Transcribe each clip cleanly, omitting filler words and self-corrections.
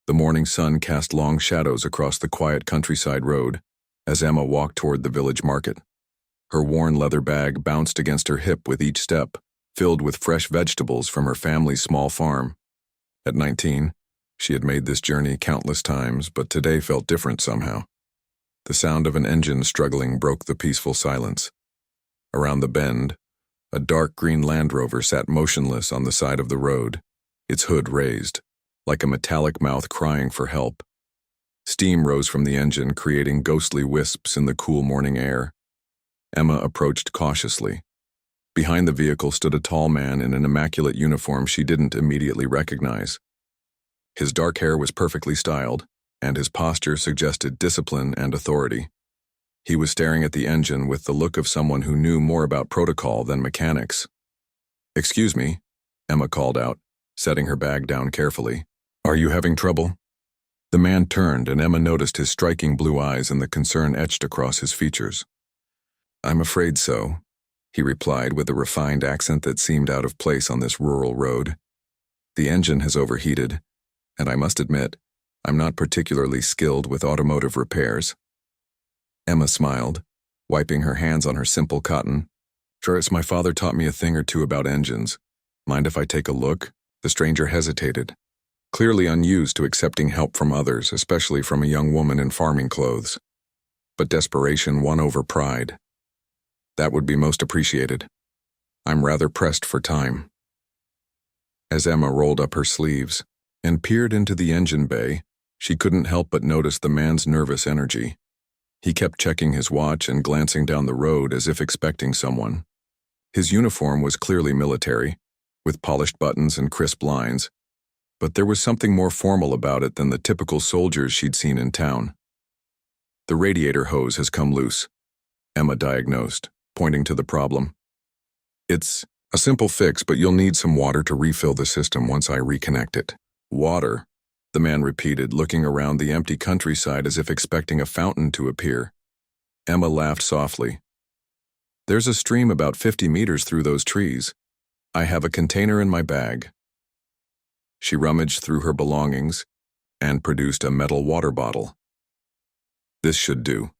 The morning sun cast long shadows across the quiet countryside road as Emma walked toward the village market. Her worn leather bag bounced against her hip with each step, filled with fresh vegetables from her family's small farm. At 19, she had made this journey countless times, but today felt different somehow. The sound of an engine struggling broke the peaceful silence. Around the bend, a dark green Land Rover sat motionless on the side of the road, its hood raised, like a metallic mouth crying for help. Steam rose from the engine, creating ghostly wisps in the cool morning air. Emma approached cautiously. Behind the vehicle stood a tall man in an immaculate uniform she didn't immediately recognize. His dark hair was perfectly styled, and his posture suggested discipline and authority. He was staring at the engine with the look of someone who knew more about protocol than mechanics. "Excuse me," Emma called out, setting her bag down carefully. "Are you having trouble?" The man turned, and Emma noticed his striking blue eyes and the concern etched across his features. "I'm afraid so," he replied with a refined accent that seemed out of place on this rural road. "The engine has overheated, and I must admit, I'm not particularly skilled with automotive repairs." Emma smiled, wiping her hands on her simple cotton. "First, my father taught me a thing or two about engines. Mind if I take a look?" The stranger hesitated, clearly unused to accepting help from others, especially from a young woman in farming clothes. But desperation won over pride. "That would be most appreciated. I'm rather pressed for time." As Emma rolled up her sleeves and peered into the engine bay, she couldn't help but notice the man's nervous energy. He kept checking his watch and glancing down the road as if expecting someone. His uniform was clearly military, with polished buttons and crisp lines, but there was something more formal about it than the typical soldiers she'd seen in town. "The radiator hose has come loose," Emma diagnosed, pointing to the problem. "It's a simple fix, but you'll need some water to refill the system once I reconnect it." "Water?" the man repeated, looking around the empty countryside as if expecting a fountain to appear. Emma laughed softly. "There's a stream about 50 meters through those trees. I have a container in my bag." She rummaged through her belongings and produced a metal water bottle. This should do.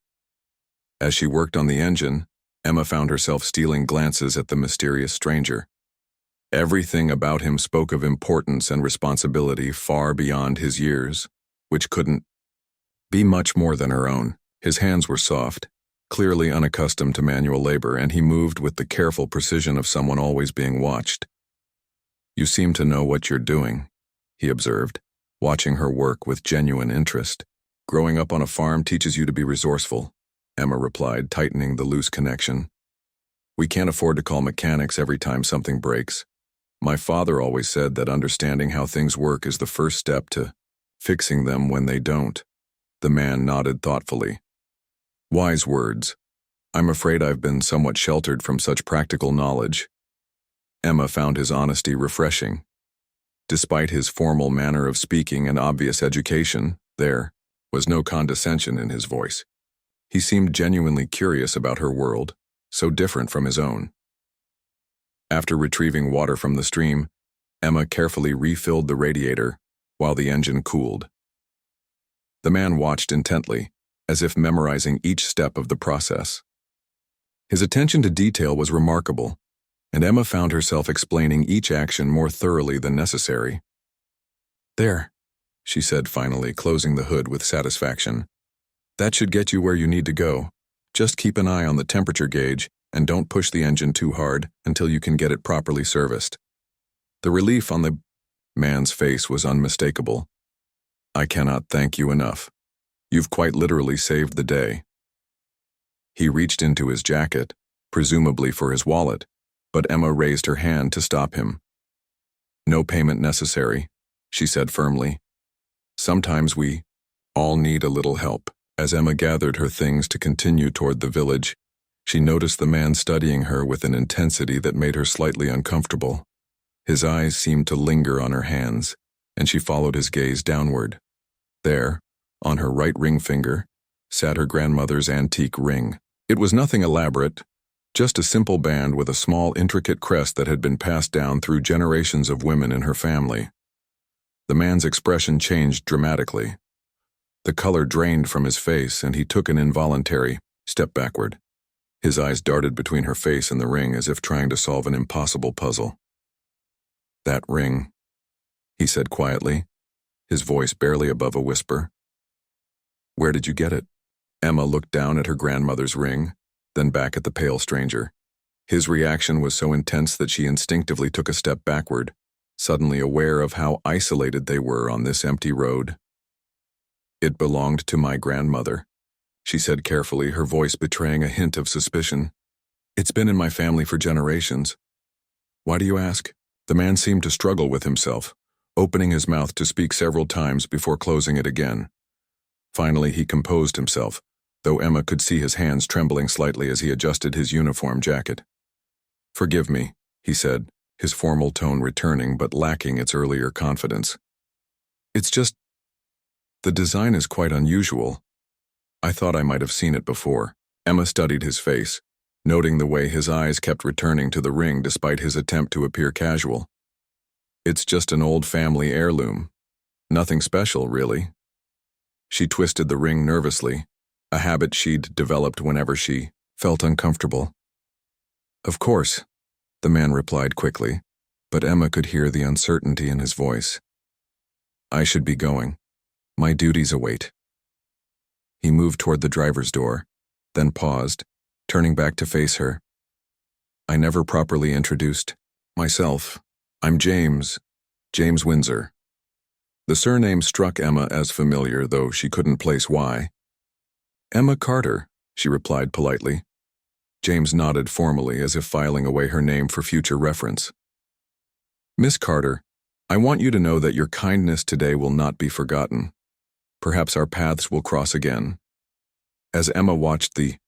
As she worked on the engine, Emma found herself stealing glances at the mysterious stranger. Everything about him spoke of importance and responsibility far beyond his years, which couldn't be much more than her own. His hands were soft, clearly unaccustomed to manual labor, and he moved with the careful precision of someone always being watched. "You seem to know what you're doing," he observed, watching her work with genuine interest. "Growing up on a farm teaches you to be resourceful," Emma replied, tightening the loose connection. "We can't afford to call mechanics every time something breaks. My father always said that understanding how things work is the first step to fixing them when they don't." The man nodded thoughtfully. "Wise words. I'm afraid I've been somewhat sheltered from such practical knowledge." Emma found his honesty refreshing. Despite his formal manner of speaking and obvious education, there was no condescension in his voice. He seemed genuinely curious about her world, so different from his own. After retrieving water from the stream, Emma carefully refilled the radiator while the engine cooled. The man watched intently, as if memorizing each step of the process. His attention to detail was remarkable, and Emma found herself explaining each action more thoroughly than necessary. "There," she said finally, closing the hood with satisfaction. "That should get you where you need to go. Just keep an eye on the temperature gauge and don't push the engine too hard until you can get it properly serviced." The relief on the man's face was unmistakable. "I cannot thank you enough. You've quite literally saved the day." He reached into his jacket, presumably for his wallet, but Emma raised her hand to stop him. "No payment necessary," she said firmly. "Sometimes we all need a little help." As Emma gathered her things to continue toward the village, she noticed the man studying her with an intensity that made her slightly uncomfortable. His eyes seemed to linger on her hands, and she followed his gaze downward. There, on her right ring finger, sat her grandmother's antique ring. It was nothing elaborate, just a simple band with a small, intricate crest that had been passed down through generations of women in her family. The man's expression changed dramatically. The color drained from his face, and he took an involuntary step backward. His eyes darted between her face and the ring as if trying to solve an impossible puzzle. "That ring," he said quietly, his voice barely above a whisper. "Where did you get it?" Emma looked down at her grandmother's ring, then back at the pale stranger. His reaction was so intense that she instinctively took a step backward, suddenly aware of how isolated they were on this empty road. "It belonged to my grandmother," she said carefully, her voice betraying a hint of suspicion. "It's been in my family for generations." "Why do you ask?" The man seemed to struggle with himself, opening his mouth to speak several times before closing it again. Finally, he composed himself, though Emma could see his hands trembling slightly as he adjusted his uniform jacket. "Forgive me," he said, his formal tone returning but lacking its earlier confidence. "It's just, the design is quite unusual. I thought I might have seen it before." Emma studied his face, noting the way his eyes kept returning to the ring despite his attempt to appear casual. "It's just an old family heirloom. Nothing special, really." She twisted the ring nervously, a habit she'd developed whenever she felt uncomfortable. "Of course," the man replied quickly, but Emma could hear the uncertainty in his voice. "I should be going. My duties await." He moved toward the driver's door, then paused, turning back to face her. "I never properly introduced myself. I'm James Windsor." The surname struck Emma as familiar, though she couldn't place why. "Emma Carter," she replied politely. James nodded formally as if filing away her name for future reference. "Miss Carter, I want you to know that your kindness today will not be forgotten. Perhaps our paths will cross again." As Emma watched the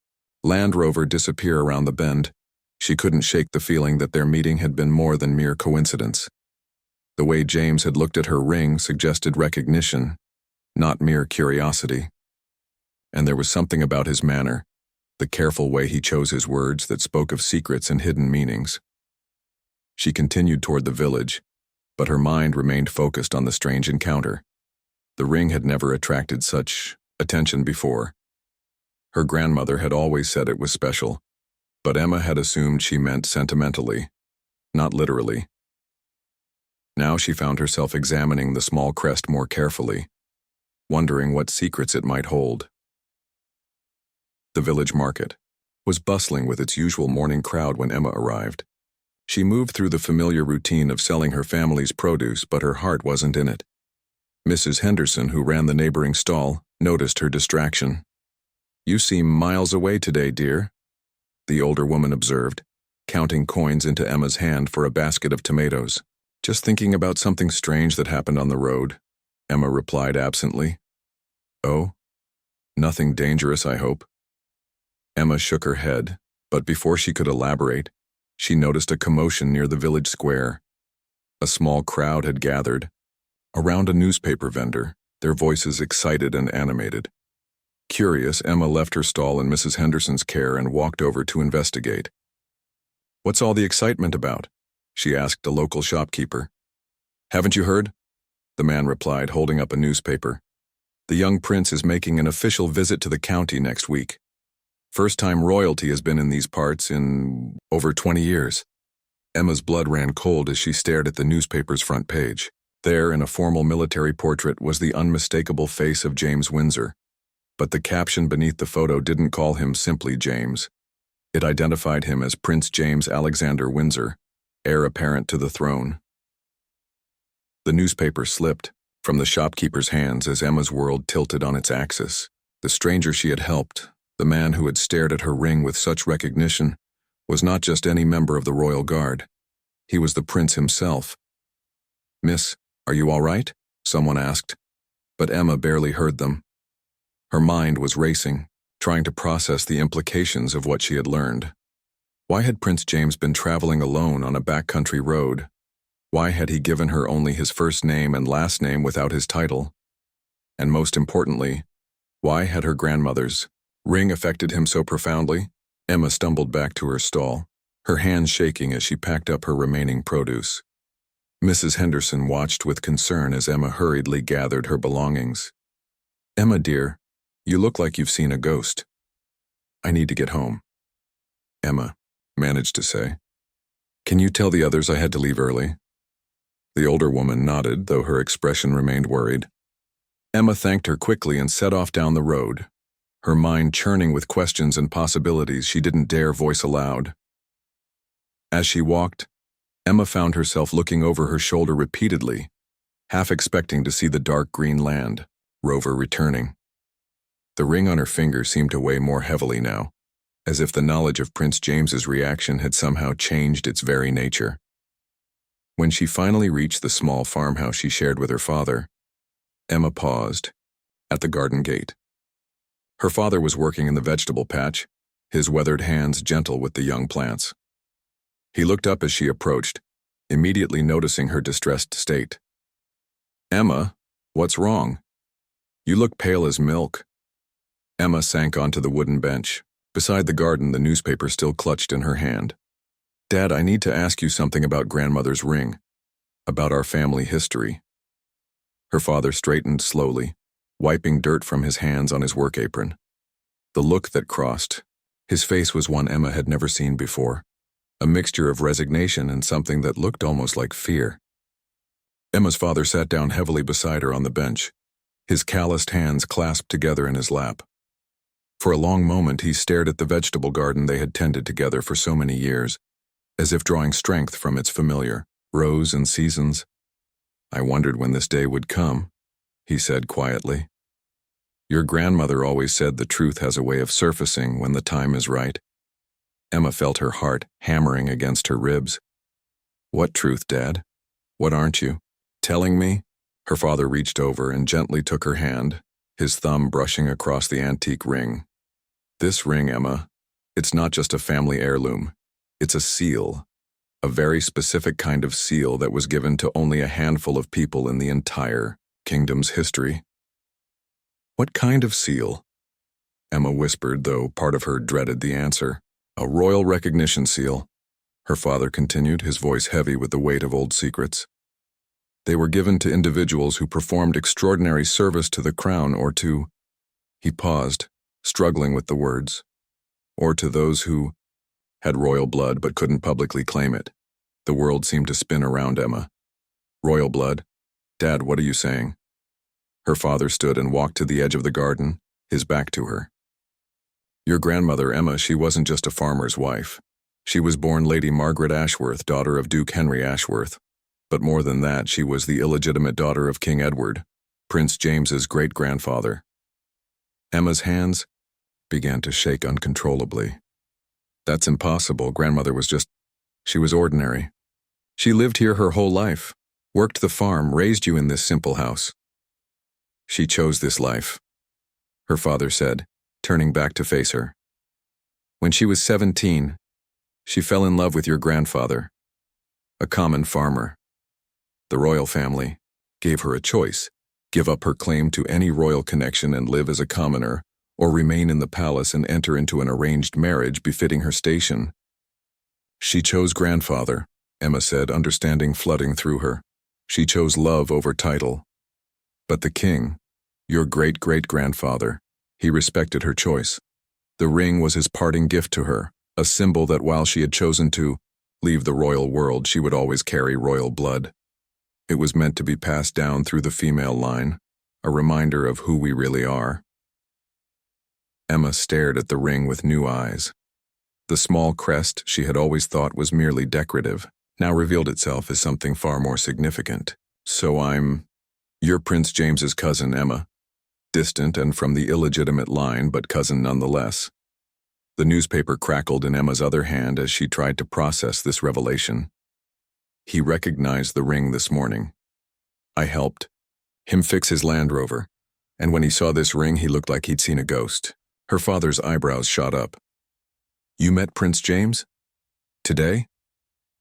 Land Rover disappear around the bend, she couldn't shake the feeling that their meeting had been more than mere coincidence. The way James had looked at her ring suggested recognition, not mere curiosity. And there was something about his manner, the careful way he chose his words, that spoke of secrets and hidden meanings. She continued toward the village, but her mind remained focused on the strange encounter. The ring had never attracted such attention before. Her grandmother had always said it was special, but Emma had assumed she meant sentimentally, not literally. Now she found herself examining the small crest more carefully, wondering what secrets it might hold. The village market was bustling with its usual morning crowd when Emma arrived. She moved through the familiar routine of selling her family's produce, but her heart wasn't in it. Mrs. Henderson, who ran the neighboring stall, noticed her distraction. "You seem miles away today, dear," the older woman observed, counting coins into Emma's hand for a basket of tomatoes. "Just thinking about something strange that happened on the road," Emma replied absently. "Oh? Nothing dangerous, I hope." Emma shook her head, but before she could elaborate, she noticed a commotion near the village square. A small crowd had gathered around a newspaper vendor, their voices excited and animated. Curious, Emma left her stall in Mrs. Henderson's care and walked over to investigate. "What's all the excitement about?" she asked a local shopkeeper. "Haven't you heard?" the man replied, holding up a newspaper. "The young prince is making an official visit to the county next week. First time royalty has been in these parts in over 20 years. Emma's blood ran cold as she stared at the newspaper's front page. There, in a formal military portrait, was the unmistakable face of James Windsor. But the caption beneath the photo didn't call him simply James. It identified him as Prince James Alexander Windsor, heir apparent to the throne. The newspaper slipped from the shopkeeper's hands as Emma's world tilted on its axis. The stranger she had helped, the man who had stared at her ring with such recognition, was not just any member of the royal guard. He was the prince himself. "Miss, are you all right?" someone asked, but Emma barely heard them. Her mind was racing, trying to process the implications of what she had learned. Why had Prince James been traveling alone on a backcountry road? Why had he given her only his first name and last name without his title? And most importantly, why had her grandmother's ring affected him so profoundly? Emma stumbled back to her stall, her hands shaking as she packed up her remaining produce. Mrs. Henderson watched with concern as Emma hurriedly gathered her belongings. "Emma, dear, you look like you've seen a ghost. I need to get home," Emma managed to say. "Can you tell the others I had to leave early?" The older woman nodded, though her expression remained worried. Emma thanked her quickly and set off down the road, her mind churning with questions and possibilities she didn't dare voice aloud. As she walked, Emma found herself looking over her shoulder repeatedly, half expecting to see the dark green land, Rover returning. The ring on her finger seemed to weigh more heavily now, as if the knowledge of Prince James's reaction had somehow changed its very nature. When she finally reached the small farmhouse she shared with her father, Emma paused at the garden gate. Her father was working in the vegetable patch, his weathered hands gentle with the young plants. He looked up as she approached, immediately noticing her distressed state. "Emma, what's wrong? You look pale as milk." Emma sank onto the wooden bench. Beside the garden, the newspaper still clutched in her hand. "Dad, I need to ask you something about grandmother's ring, about our family history." Her father straightened slowly, wiping dirt from his hands on his work apron. The look that crossed his face was one Emma had never seen before, a mixture of resignation and something that looked almost like fear. Emma's father sat down heavily beside her on the bench, his calloused hands clasped together in his lap. For a long moment he stared at the vegetable garden they had tended together for so many years, as if drawing strength from its familiar rows and seasons. "I wondered when this day would come," he said quietly. "Your grandmother always said the truth has a way of surfacing when the time is right." Emma felt her heart hammering against her ribs. "What truth, Dad? What aren't you telling me?" Her father reached over and gently took her hand, his thumb brushing across the antique ring. "This ring, Emma, it's not just a family heirloom. It's a seal. A very specific kind of seal that was given to only a handful of people in the entire kingdom's history." "What kind of seal?" Emma whispered, though part of her dreaded the answer. "A royal recognition seal," her father continued, his voice heavy with the weight of old secrets. "They were given to individuals who performed extraordinary service to the crown or to—" He paused, struggling with the words. "Or to those who had royal blood but couldn't publicly claim it." The world seemed to spin around Emma. "Royal blood? Dad, what are you saying?" Her father stood and walked to the edge of the garden, his back to her. "Your grandmother, Emma, she wasn't just a farmer's wife. She was born Lady Margaret Ashworth, daughter of Duke Henry Ashworth. But more than that, she was the illegitimate daughter of King Edward, Prince James's great-grandfather." Emma's hands began to shake uncontrollably. "That's impossible. Grandmother was she was ordinary. She lived here her whole life, worked the farm, raised you in this simple house." "She chose this life," her father said, turning back to face her. "When she was 17, she fell in love with your grandfather, a common farmer. The royal family gave her a choice: give up her claim to any royal connection and live as a commoner, or remain in the palace and enter into an arranged marriage befitting her station. She chose grandfather," Emma said, understanding flooding through her. "She chose love over title. But the king, your great-great-grandfather, he respected her choice. The ring was his parting gift to her, a symbol that while she had chosen to leave the royal world, she would always carry royal blood. It was meant to be passed down through the female line, a reminder of who we really are." Emma stared at the ring with new eyes. The small crest she had always thought was merely decorative now revealed itself as something far more significant. "So you're Prince James's cousin, Emma. Distant and from the illegitimate line, but cousin nonetheless." The newspaper crackled in Emma's other hand as she tried to process this revelation. "He recognized the ring this morning. I helped him fix his Land Rover, and when he saw this ring, he looked like he'd seen a ghost." Her father's eyebrows shot up. "You met Prince James? Today?"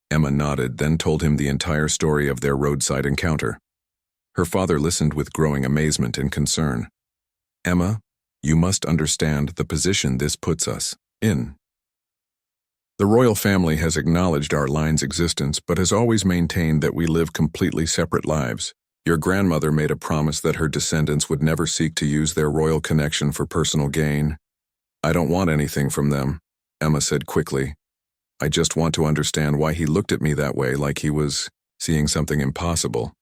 Emma nodded, then told him the entire story of their roadside encounter. Her father listened with growing amazement and concern. "Emma, you must understand the position this puts us in. The royal family has acknowledged our line's existence but has always maintained that we live completely separate lives. Your grandmother made a promise that her descendants would never seek to use their royal connection for personal gain. I don't want anything from them, Emma said quickly. I just want to understand why he looked at me that way, like he was seeing something impossible.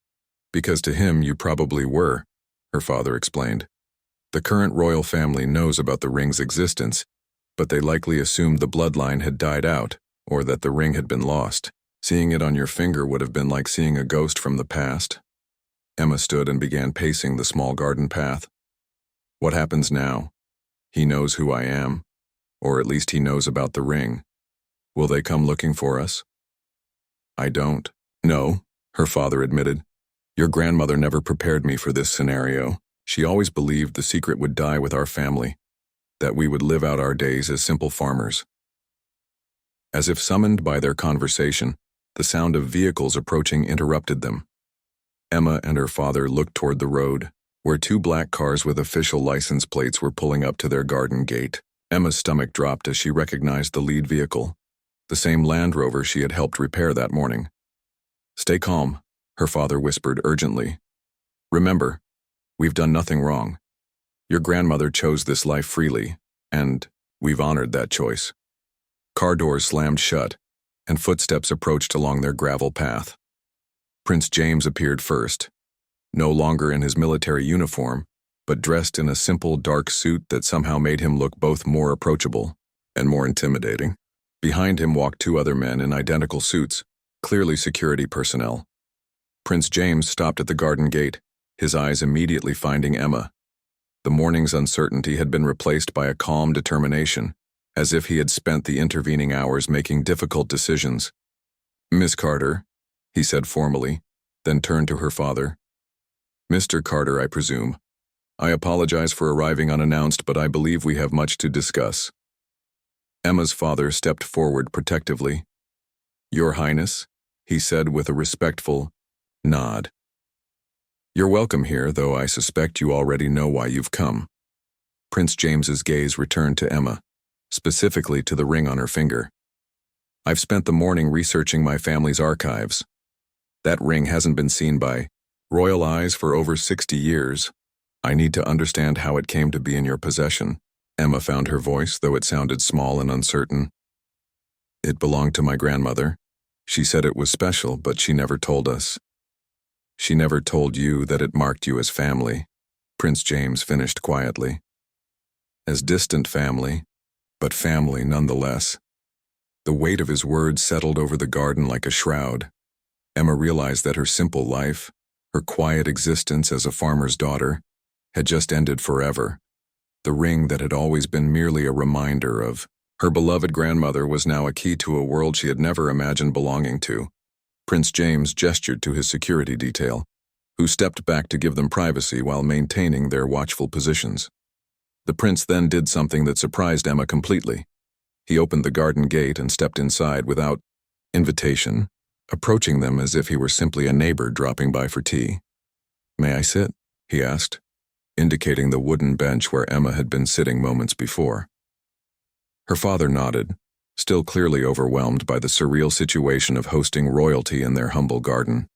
Because to him you probably were, her father explained. The current royal family knows about the ring's existence, but they likely assumed the bloodline had died out, or that the ring had been lost. Seeing it on your finger would have been like seeing a ghost from the past. Emma stood and began pacing the small garden path. What happens now? He knows who I am, or at least he knows about the ring. Will they come looking for us? I don't. No, her father admitted. Your grandmother never prepared me for this scenario. She always believed the secret would die with our family, that we would live out our days as simple farmers. As if summoned by their conversation, the sound of vehicles approaching interrupted them. Emma and her father looked toward the road, where two black cars with official license plates were pulling up to their garden gate. Emma's stomach dropped as she recognized the lead vehicle, the same Land Rover she had helped repair that morning. Stay calm, her father whispered urgently. Remember, we've done nothing wrong. Your grandmother chose this life freely, and we've honored that choice. Car doors slammed shut, and footsteps approached along their gravel path. Prince James appeared first, no longer in his military uniform, but dressed in a simple dark suit that somehow made him look both more approachable and more intimidating. Behind him walked two other men in identical suits, clearly security personnel. Prince James stopped at the garden gate, his eyes immediately finding Emma. The morning's uncertainty had been replaced by a calm determination, as if he had spent the intervening hours making difficult decisions. Miss Carter, he said formally, then turned to her father. Mr. Carter, I presume. I apologize for arriving unannounced, but I believe we have much to discuss. Emma's father stepped forward protectively. Your Highness, he said with a respectful nod. You're welcome here, though I suspect you already know why you've come. Prince James's gaze returned to Emma, specifically to the ring on her finger. I've spent the morning researching my family's archives. That ring hasn't been seen by royal eyes for over 60 years. I need to understand how it came to be in your possession. Emma found her voice, though it sounded small and uncertain. It belonged to my grandmother. She said it was special, but she never told us. She never told you that it marked you as family, Prince James finished quietly. As distant family, but family nonetheless. The weight of his words settled over the garden like a shroud. Emma realized that her simple life, her quiet existence as a farmer's daughter, had just ended forever. The ring that had always been merely a reminder of her beloved grandmother was now a key to a world she had never imagined belonging to. Prince James gestured to his security detail, who stepped back to give them privacy while maintaining their watchful positions. The prince then did something that surprised Emma completely. He opened the garden gate and stepped inside without invitation, approaching them as if he were simply a neighbor dropping by for tea. May I sit? He asked, indicating the wooden bench where Emma had been sitting moments before. Her father nodded, still clearly overwhelmed by the surreal situation of hosting royalty in their humble garden.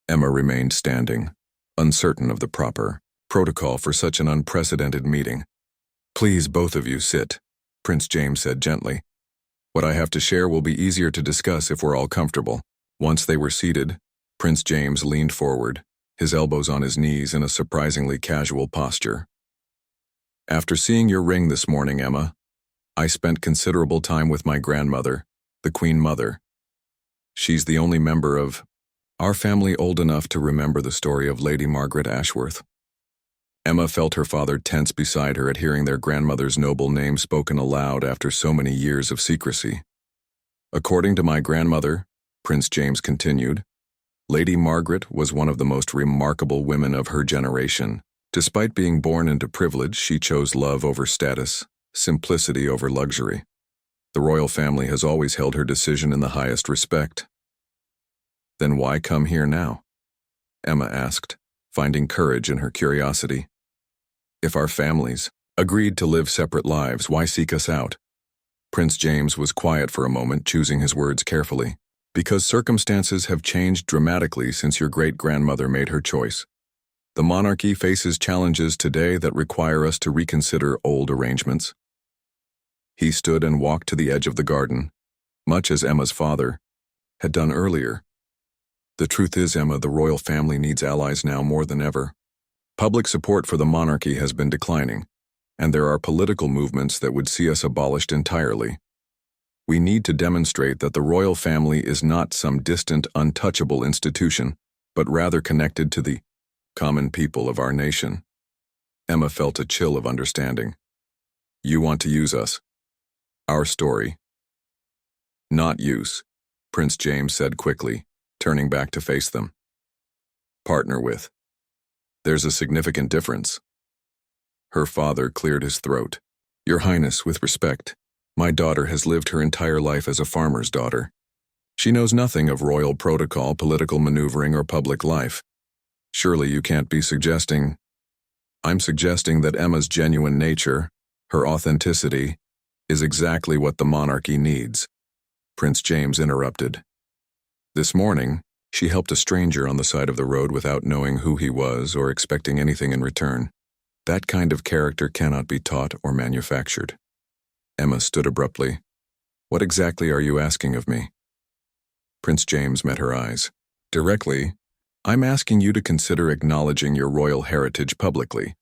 Emma remained standing, uncertain of the proper protocol for such an unprecedented meeting. Please, both of you, sit, Prince James said gently. What I have to share will be easier to discuss if we're all comfortable. Once they were seated, Prince James leaned forward, his elbows on his knees in a surprisingly casual posture. After seeing your ring this morning, Emma, I spent considerable time with my grandmother, the Queen Mother. She's the only member of our family old enough to remember the story of Lady Margaret Ashworth. Emma felt her father tense beside her at hearing their grandmother's noble name spoken aloud after so many years of secrecy. According to my grandmother, Prince James continued, Lady Margaret was one of the most remarkable women of her generation. Despite being born into privilege, she chose love over status, simplicity over luxury. The royal family has always held her decision in the highest respect. Then why come here now? Emma asked, finding courage in her curiosity. If our families agreed to live separate lives, why seek us out? Prince James was quiet for a moment, choosing his words carefully. Because circumstances have changed dramatically since your great-grandmother made her choice. The monarchy faces challenges today that require us to reconsider old arrangements. He stood and walked to the edge of the garden, much as Emma's father had done earlier. The truth is, Emma, the royal family needs allies now more than ever. Public support for the monarchy has been declining, and there are political movements that would see us abolished entirely. We need to demonstrate that the royal family is not some distant, untouchable institution, but rather connected to the common people of our nation. Emma felt a chill of understanding. You want to use us. Our story. Not use, Prince James said quickly, turning back to face them. Partner with. There's a significant difference. Her father cleared his throat. Your Highness, with respect, my daughter has lived her entire life as a farmer's daughter. She knows nothing of royal protocol, political maneuvering, or public life. Surely you can't be suggesting... I'm suggesting that Emma's genuine nature, her authenticity, is exactly what the monarchy needs. Prince James interrupted. This morning, she helped a stranger on the side of the road without knowing who he was or expecting anything in return. That kind of character cannot be taught or manufactured. Emma stood abruptly. What exactly are you asking of me? Prince James met her eyes. Directly, I'm asking you to consider acknowledging your royal heritage publicly,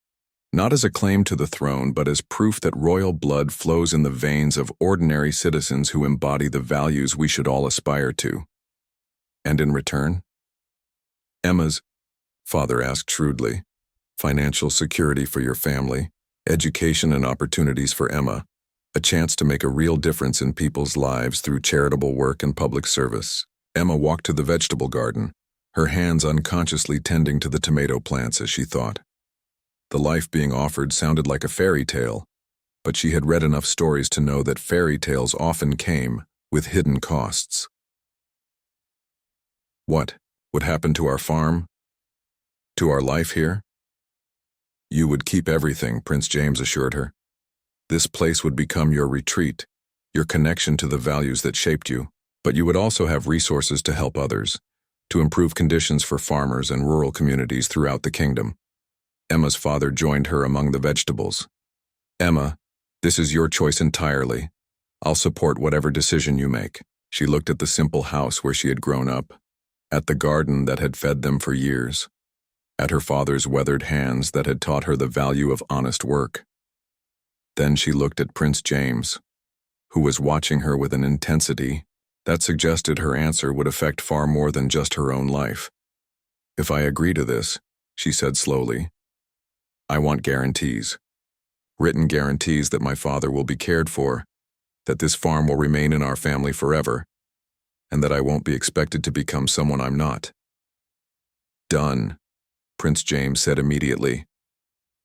not as a claim to the throne, but as proof that royal blood flows in the veins of ordinary citizens who embody the values we should all aspire to. And in return? Emma's father asked shrewdly. Financial security for your family, education and opportunities for Emma, a chance to make a real difference in people's lives through charitable work and public service. Emma walked to the vegetable garden, her hands unconsciously tending to the tomato plants as she thought. The life being offered sounded like a fairy tale, but she had read enough stories to know that fairy tales often came with hidden costs. What would happen to our farm? To our life here? You would keep everything, Prince James assured her. This place would become your retreat, your connection to the values that shaped you, but you would also have resources to help others, to improve conditions for farmers and rural communities throughout the kingdom. Emma's father joined her among the vegetables. Emma, this is your choice entirely. I'll support whatever decision you make. She looked at the simple house where she had grown up, at the garden that had fed them for years, at her father's weathered hands that had taught her the value of honest work. Then she looked at Prince James, who was watching her with an intensity that suggested her answer would affect far more than just her own life. If I agree to this, she said slowly, I want guarantees. Written guarantees that my father will be cared for, that this farm will remain in our family forever, and that I won't be expected to become someone I'm not. Done, Prince James said immediately.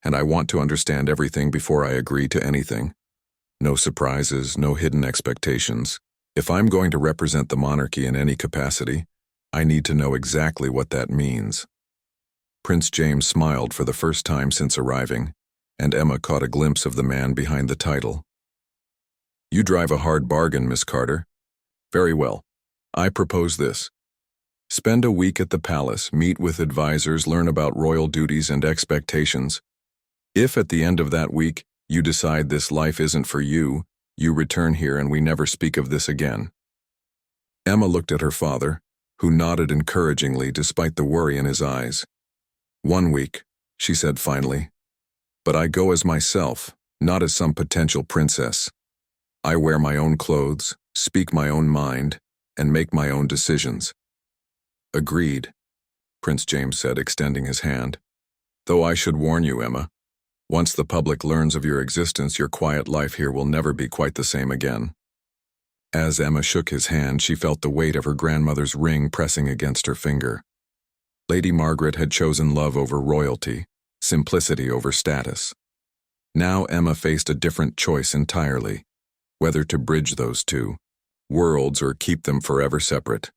And I want to understand everything before I agree to anything. No surprises, no hidden expectations. If I'm going to represent the monarchy in any capacity, I need to know exactly what that means. Prince James smiled for the first time since arriving, and Emma caught a glimpse of the man behind the title. You drive a hard bargain, Miss Carter. Very well. I propose this. Spend a week at the palace, meet with advisors, learn about royal duties and expectations. If at the end of that week you decide this life isn't for you, you return here and we never speak of this again. Emma looked at her father, who nodded encouragingly despite the worry in his eyes. 1 week, she said finally. But I go as myself, not as some potential princess. I wear my own clothes, speak my own mind, and make my own decisions. Agreed, Prince James said, extending his hand. Though I should warn you, Emma, once the public learns of your existence, your quiet life here will never be quite the same again. As Emma shook his hand, she felt the weight of her grandmother's ring pressing against her finger. Lady Margaret had chosen love over royalty, simplicity over status. Now Emma faced a different choice entirely, whether to bridge those two worlds or keep them forever separate.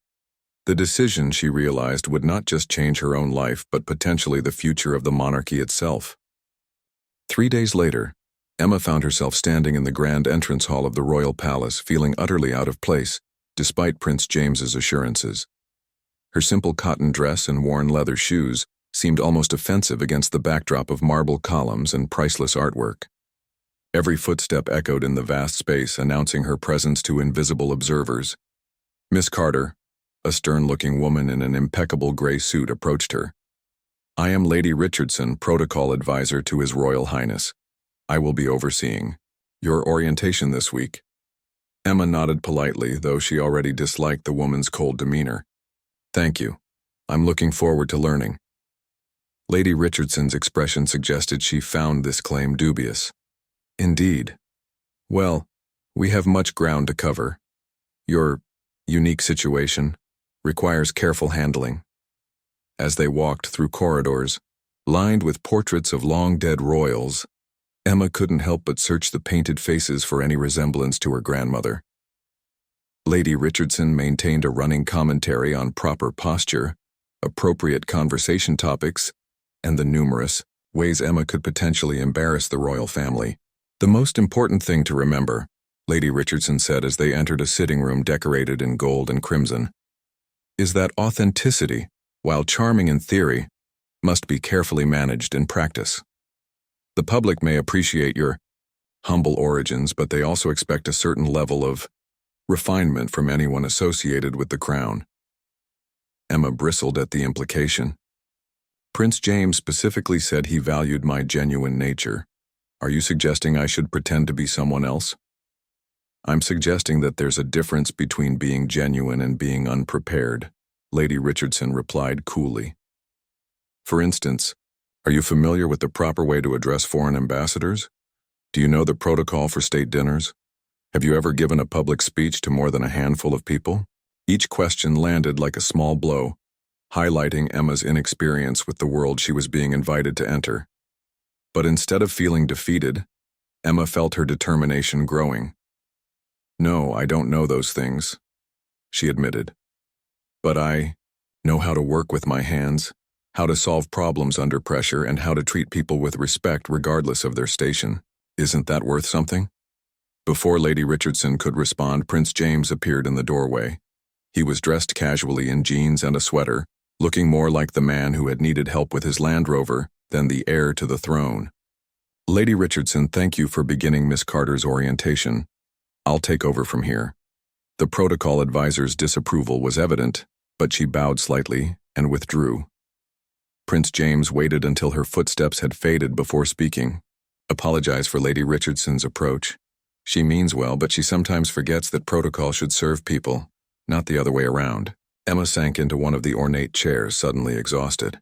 The decision, she realized, would not just change her own life, but potentially the future of the monarchy itself. 3 days later, Emma found herself standing in the grand entrance hall of the royal palace, feeling utterly out of place, despite Prince James's assurances. Her simple cotton dress and worn leather shoes seemed almost offensive against the backdrop of marble columns and priceless artwork. Every footstep echoed in the vast space, announcing her presence to invisible observers. Miss Carter, a stern-looking woman in an impeccable gray suit, approached her. "I am Lady Richardson, Protocol Advisor to His Royal Highness. I will be overseeing your orientation this week." Emma nodded politely, though she already disliked the woman's cold demeanor. "Thank you. I'm looking forward to learning." Lady Richardson's expression suggested she found this claim dubious. "Indeed. Well, we have much ground to cover. Your unique situation requires careful handling." As they walked through corridors, lined with portraits of long-dead royals, Emma couldn't help but search the painted faces for any resemblance to her grandmother. Lady Richardson maintained a running commentary on proper posture, appropriate conversation topics, and the numerous ways Emma could potentially embarrass the royal family. "The most important thing to remember," Lady Richardson said as they entered a sitting room decorated in gold and crimson, "is that authenticity, while charming in theory, must be carefully managed in practice. The public may appreciate your humble origins, but they also expect a certain level of refinement from anyone associated with the crown." Emma bristled at the implication. "Prince James specifically said he valued my genuine nature. Are you suggesting I should pretend to be someone else?" "I'm suggesting that there's a difference between being genuine and being unprepared," Lady Richardson replied coolly. "For instance, are you familiar with the proper way to address foreign ambassadors? Do you know the protocol for state dinners? Have you ever given a public speech to more than a handful of people?" Each question landed like a small blow, highlighting Emma's inexperience with the world she was being invited to enter. But instead of feeling defeated, Emma felt her determination growing. "No, I don't know those things," she admitted. "But I know how to work with my hands, how to solve problems under pressure, and how to treat people with respect regardless of their station. Isn't that worth something?" Before Lady Richardson could respond, Prince James appeared in the doorway. He was dressed casually in jeans and a sweater, looking more like the man who had needed help with his Land Rover than the heir to the throne. "Lady Richardson, thank you for beginning Miss Carter's orientation. I'll take over from here." The protocol advisor's disapproval was evident, but she bowed slightly and withdrew. Prince James waited until her footsteps had faded before speaking. "Apologize for Lady Richardson's approach. She means well, but she sometimes forgets that protocol should serve people, not the other way around." Emma sank into one of the ornate chairs, suddenly exhausted.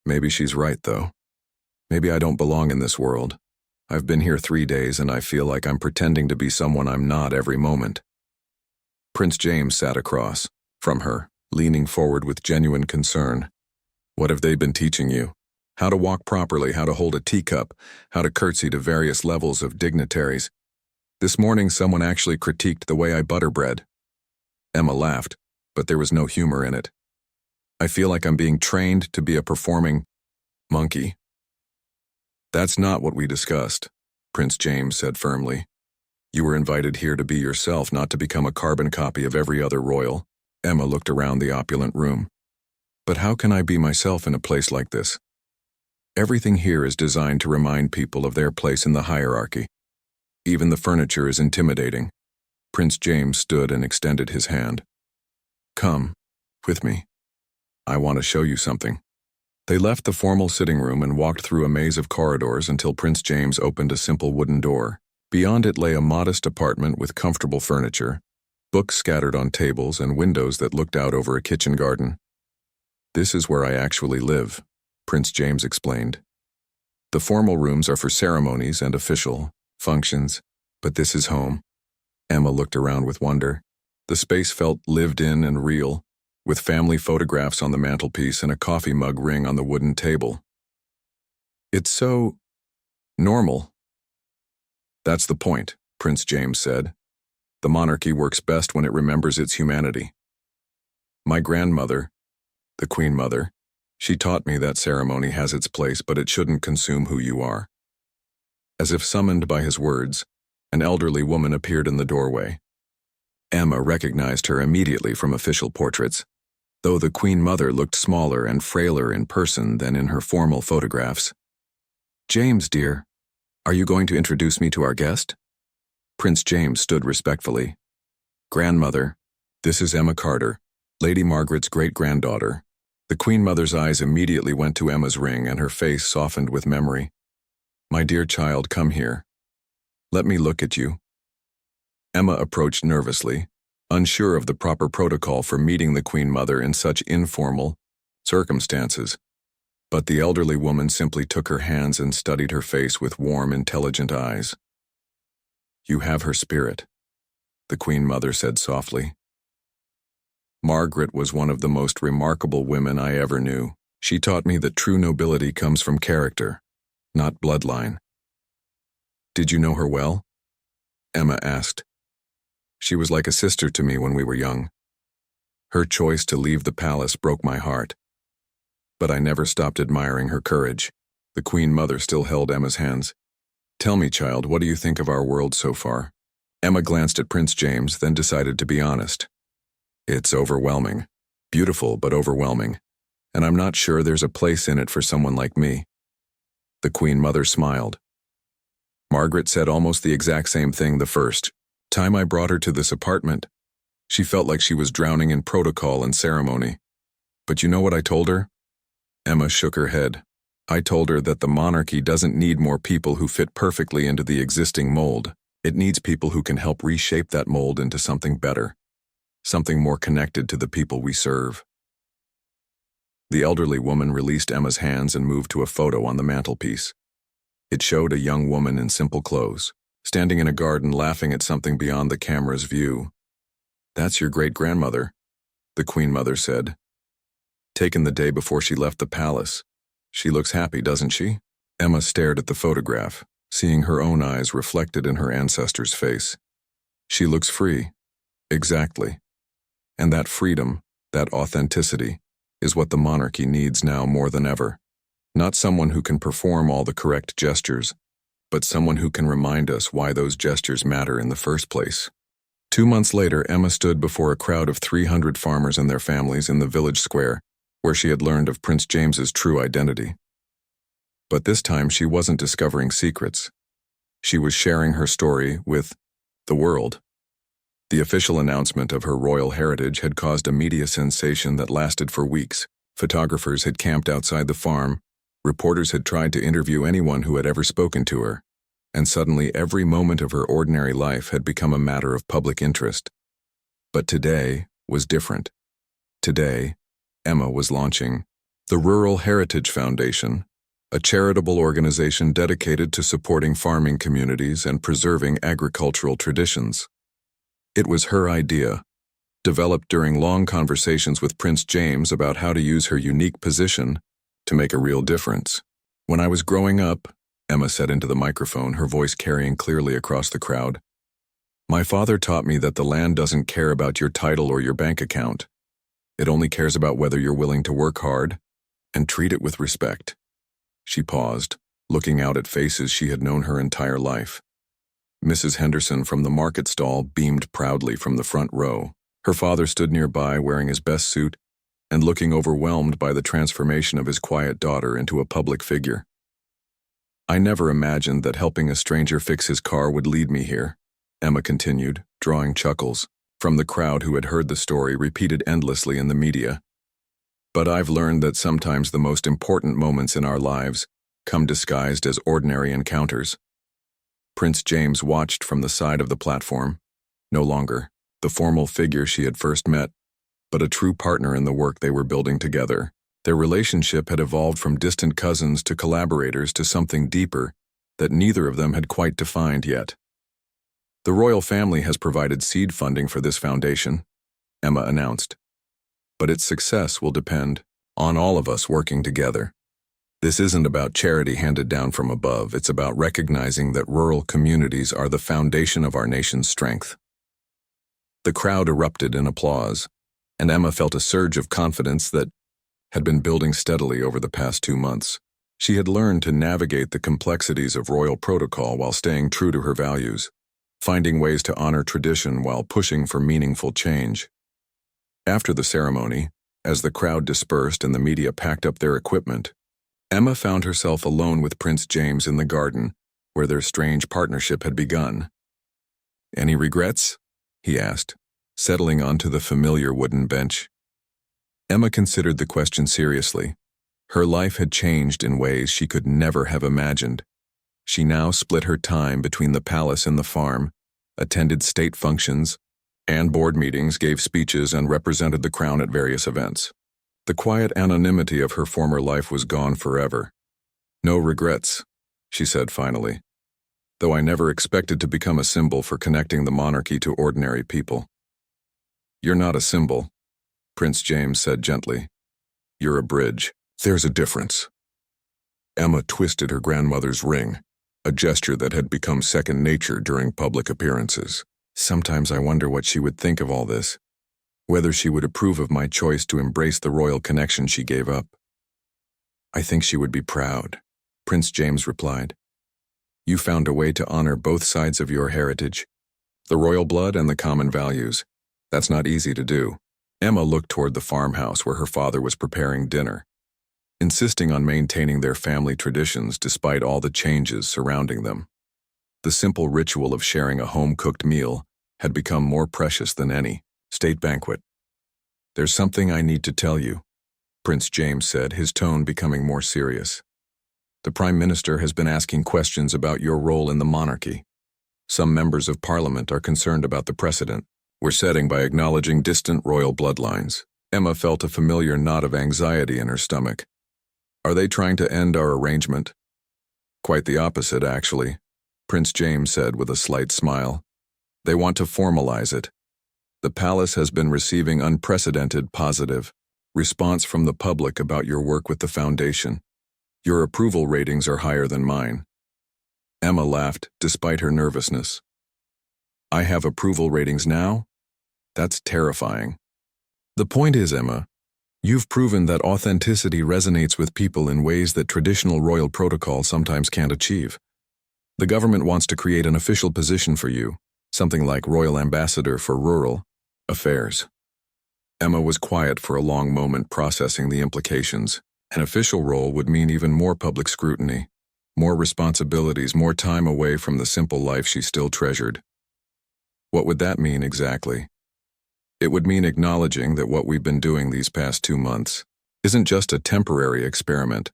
Maybe she's right, though. Maybe I don't belong in this world. I've been here 3 days and I feel like I'm pretending to be someone I'm not every moment. Prince James sat across from her, leaning forward with genuine concern. "What have they been teaching you? How to walk properly, how to hold a teacup, how to curtsy to various levels of dignitaries. This morning someone actually critiqued the way I butter bread." Emma laughed, but there was no humor in it. "I feel like I'm being trained to be a performing monkey." "That's not what we discussed," Prince James said firmly. "You were invited here to be yourself, not to become a carbon copy of every other royal." Emma looked around the opulent room. "But how can I be myself in a place like this? Everything here is designed to remind people of their place in the hierarchy. Even the furniture is intimidating." Prince James stood and extended his hand. "Come with me. I want to show you something." They left the formal sitting room and walked through a maze of corridors until Prince James opened a simple wooden door. Beyond it lay a modest apartment with comfortable furniture, books scattered on tables, and windows that looked out over a kitchen garden. "This is where I actually live," Prince James explained. "The formal rooms are for ceremonies and official functions, but this is home." Emma looked around with wonder. The space felt lived in and real, with family photographs on the mantelpiece and a coffee mug ring on the wooden table. "It's so normal." "That's the point," Prince James said. "The monarchy works best when it remembers its humanity. My grandmother, the Queen Mother, she taught me that ceremony has its place, but it shouldn't consume who you are." As if summoned by his words, an elderly woman appeared in the doorway. Emma recognized her immediately from official portraits, though the Queen Mother looked smaller and frailer in person than in her formal photographs. "James, dear, are you going to introduce me to our guest?" Prince James stood respectfully. "Grandmother, this is Emma Carter, Lady Margaret's great-granddaughter." The Queen Mother's eyes immediately went to Emma's ring and her face softened with memory. "My dear child, come here. Let me look at you." Emma approached nervously, unsure of the proper protocol for meeting the Queen Mother in such informal circumstances. But the elderly woman simply took her hands and studied her face with warm, intelligent eyes. "You have her spirit," the Queen Mother said softly. "Margaret was one of the most remarkable women I ever knew. She taught me that true nobility comes from character, not bloodline." "Did you know her well?" Emma asked. "She was like a sister to me when we were young. Her choice to leave the palace broke my heart. But I never stopped admiring her courage." The Queen Mother still held Emma's hands. "Tell me, child, what do you think of our world so far?" Emma glanced at Prince James, then decided to be honest. "It's overwhelming. Beautiful, but overwhelming. And I'm not sure there's a place in it for someone like me." The Queen Mother smiled. "Margaret said almost the exact same thing the first time I brought her to this apartment. She felt like she was drowning in protocol and ceremony. But you know what I told her?" Emma shook her head. "I told her that the monarchy doesn't need more people who fit perfectly into the existing mold. It needs people who can help reshape that mold into something better, something more connected to the people we serve." The elderly woman released Emma's hands and moved to a photo on the mantelpiece. It showed a young woman in simple clothes, standing in a garden laughing at something beyond the camera's view. "That's your great-grandmother," the Queen Mother said. "Taken the day before she left the palace. She looks happy, doesn't she?" Emma stared at the photograph, seeing her own eyes reflected in her ancestor's face. "She looks free." "Exactly. And that freedom, that authenticity, is what the monarchy needs now more than ever. Not someone who can perform all the correct gestures, but someone who can remind us why those gestures matter in the first place." 2 months later, Emma stood before a crowd of 300 farmers and their families in the village square, where she had learned of Prince James's true identity. But this time she wasn't discovering secrets. She was sharing her story with the world. The official announcement of her royal heritage had caused a media sensation that lasted for weeks. Photographers had camped outside the farm, reporters had tried to interview anyone who had ever spoken to her, and suddenly every moment of her ordinary life had become a matter of public interest. But today was different. Today, Emma was launching the Rural Heritage Foundation, a charitable organization dedicated to supporting farming communities and preserving agricultural traditions. It was her idea, developed during long conversations with Prince James about how to use her unique position to make a real difference. "When I was growing up," Emma said into the microphone, her voice carrying clearly across the crowd, "my father taught me that the land doesn't care about your title or your bank account. It only cares about whether you're willing to work hard and treat it with respect." She paused, looking out at faces she had known her entire life. Mrs. Henderson from the market stall beamed proudly from the front row. Her father stood nearby wearing his best suit and looking overwhelmed by the transformation of his quiet daughter into a public figure. "I never imagined that helping a stranger fix his car would lead me here," Emma continued, drawing chuckles from the crowd who had heard the story repeated endlessly in the media. "But I've learned that sometimes the most important moments in our lives come disguised as ordinary encounters." Prince James watched from the side of the platform, no longer the formal figure she had first met, but a true partner in the work they were building together. Their relationship had evolved from distant cousins to collaborators to something deeper that neither of them had quite defined yet. "The royal family has provided seed funding for this foundation," Emma announced. "But its success will depend on all of us working together. This isn't about charity handed down from above, it's about recognizing that rural communities are the foundation of our nation's strength." The crowd erupted in applause, and Emma felt a surge of confidence that had been building steadily over the past 2 months. She had learned to navigate the complexities of royal protocol while staying true to her values, finding ways to honor tradition while pushing for meaningful change. After the ceremony, as the crowd dispersed and the media packed up their equipment, Emma found herself alone with Prince James in the garden, where their strange partnership had begun. "Any regrets?" he asked, settling onto the familiar wooden bench. Emma considered the question seriously. Her life had changed in ways she could never have imagined. She now split her time between the palace and the farm, attended state functions and board meetings, gave speeches, and represented the crown at various events. The quiet anonymity of her former life was gone forever. "No regrets," she said finally, "though I never expected to become a symbol for connecting the monarchy to ordinary people." "You're not a symbol," Prince James said gently. "You're a bridge. There's a difference." Emma twisted her grandmother's ring, a gesture that had become second nature during public appearances. Sometimes I wonder what she would think of all this, whether she would approve of my choice to embrace the royal connection she gave up. "I think she would be proud," Prince James replied. "You found a way to honor both sides of your heritage, the royal blood and the common values. That's not easy to do." Emma looked toward the farmhouse where her father was preparing dinner, insisting on maintaining their family traditions despite all the changes surrounding them. The simple ritual of sharing a home-cooked meal had become more precious than any state banquet. "There's something I need to tell you," Prince James said, his tone becoming more serious. "The Prime Minister has been asking questions about your role in the monarchy. Some members of Parliament are concerned about the precedent we're setting by acknowledging distant royal bloodlines." Emma felt a familiar knot of anxiety in her stomach. "Are they trying to end our arrangement?" "Quite the opposite, actually," Prince James said with a slight smile. "They want to formalize it. The palace has been receiving unprecedented positive response from the public about your work with the foundation. Your approval ratings are higher than mine." Emma laughed, despite her nervousness. "I have approval ratings now? That's terrifying." "The point is, Emma, you've proven that authenticity resonates with people in ways that traditional royal protocol sometimes can't achieve. The government wants to create an official position for you, something like Royal Ambassador for Rural Affairs." Emma was quiet for a long moment, processing the implications. An official role would mean even more public scrutiny, more responsibilities, more time away from the simple life she still treasured. What would that mean exactly? It would mean acknowledging that what we've been doing these past 2 months isn't just a temporary experiment.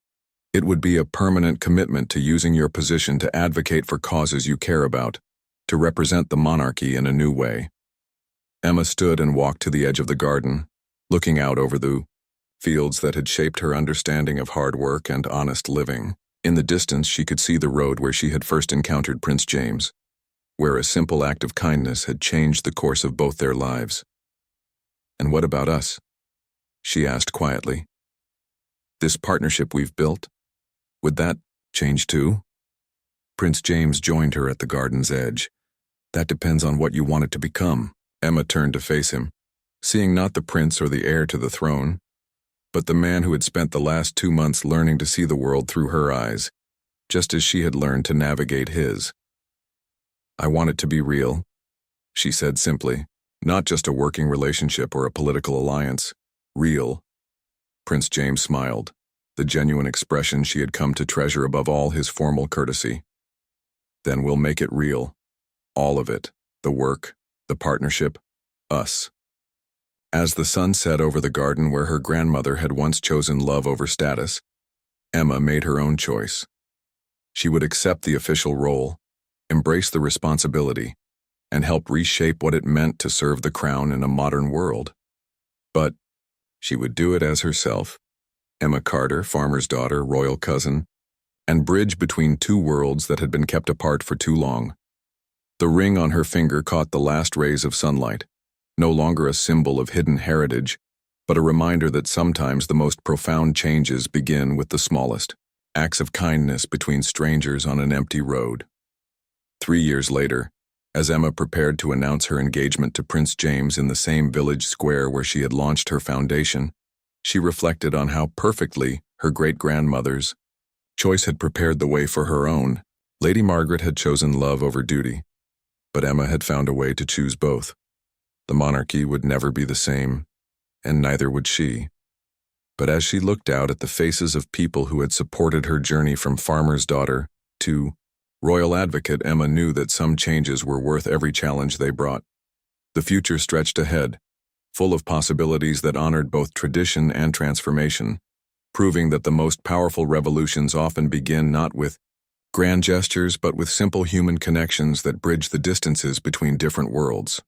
It would be a permanent commitment to using your position to advocate for causes you care about, to represent the monarchy in a new way. Emma stood and walked to the edge of the garden, looking out over the fields that had shaped her understanding of hard work and honest living. In the distance, she could see the road where she had first encountered Prince James, where a simple act of kindness had changed the course of both their lives. "And what about us?" she asked quietly. "This partnership we've built, would that change too?" Prince James joined her at the garden's edge. "That depends on what you want it to become." Emma turned to face him, seeing not the prince or the heir to the throne, but the man who had spent the last 2 months learning to see the world through her eyes, just as she had learned to navigate his. "I want it to be real," she said simply. "Not just a working relationship or a political alliance. Real." Prince James smiled, the genuine expression she had come to treasure above all his formal courtesy. "Then we'll make it real. All of it. The work, the partnership, us." As the sun set over the garden where her grandmother had once chosen love over status, Emma made her own choice. She would accept the official role, embrace the responsibility, and help reshape what it meant to serve the crown in a modern world. But she would do it as herself, Emma Carter, farmer's daughter, royal cousin, and bridge between 2 worlds that had been kept apart for too long. The ring on her finger caught the last rays of sunlight, no longer a symbol of hidden heritage, but a reminder that sometimes the most profound changes begin with the smallest acts of kindness between strangers on an empty road. 3 years later, as Emma prepared to announce her engagement to Prince James in the same village square where she had launched her foundation, she reflected on how perfectly her great-grandmother's Choice had prepared the way for her own. Lady Margaret had chosen love over duty, but Emma had found a way to choose both. The monarchy would never be the same, and neither would she. But as she looked out at the faces of people who had supported her journey from farmer's daughter to royal advocate, Emma knew that some changes were worth every challenge they brought. The future stretched ahead, full of possibilities that honored both tradition and transformation, proving that the most powerful revolutions often begin not with grand gestures but with simple human connections that bridge the distances between different worlds.